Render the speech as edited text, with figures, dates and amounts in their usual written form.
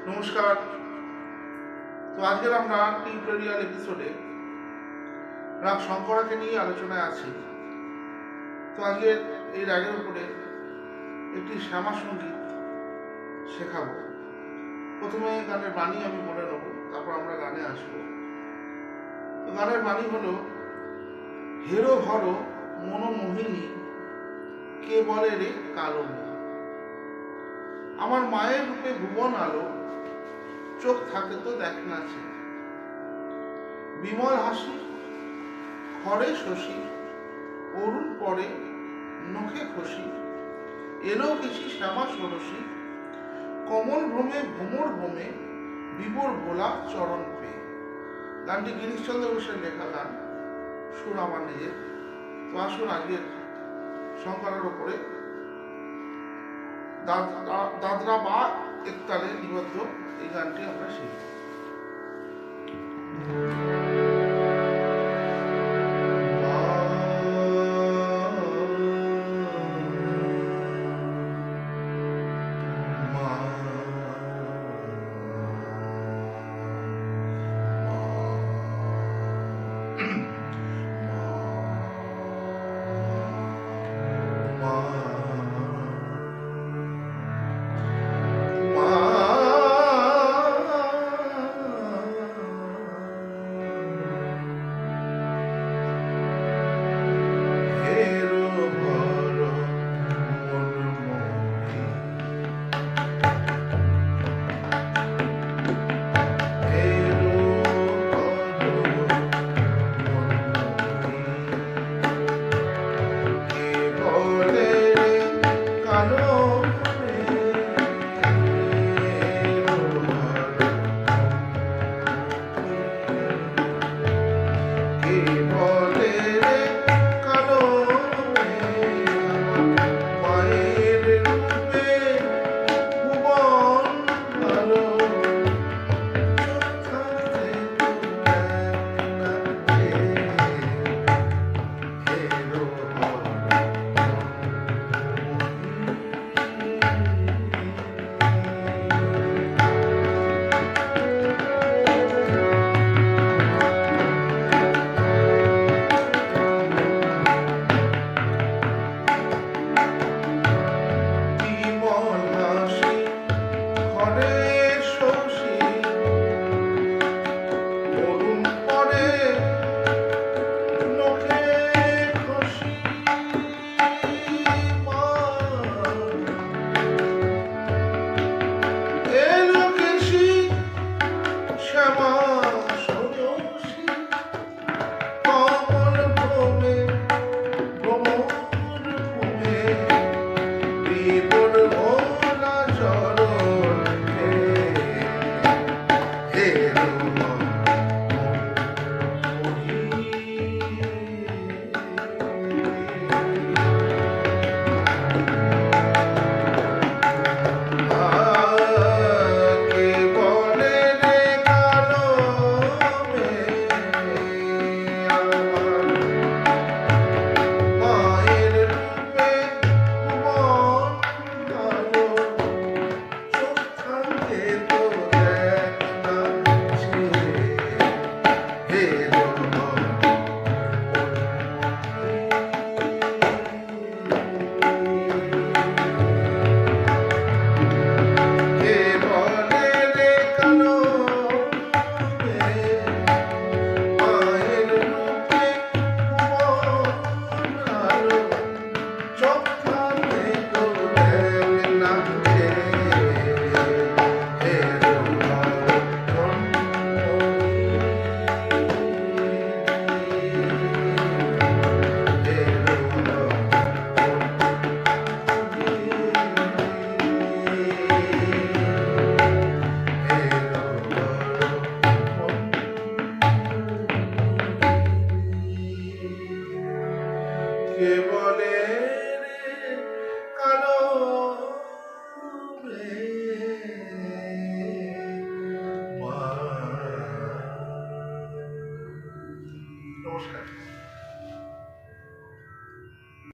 নমস্কার। তো আজকের আমরা টিউটোরিয়াল এপিসোডে রাগ শঙ্করাকে নিয়ে আলোচনায় আছি। তো আজকের এই রাগের উপরে একটি শ্যামা সঙ্গীত শেখাবো। প্রথমে গানের বাণী আমি বলে নেব, তারপর আমরা গানে আসবো। তো গানের বাণী হলো, হেরো ভর মনোমোহিনী কে বলে রে কালো, আমার মায়ের রূপে ভুবন আলো, চোখ থাকে তো দেখ নাছে, বিমল হাসি খরে শশী, অরুণ পরে নখে খুশি, এলো কিছু শ্যামা ষোড়শী, কমল ভ্রমে ভ্রমর ভ্রমে, বিবর ভোলা চরণ পেয়ে। গানটি গিরিশচন্দ্র ঘোষের লেখা গান, সুর আমার নিজের। তো আসুন আজকের শঙ্করের ওপরে দাদরা বা একতালে নিবদ্ধ এই গানটি আমরা শিখি।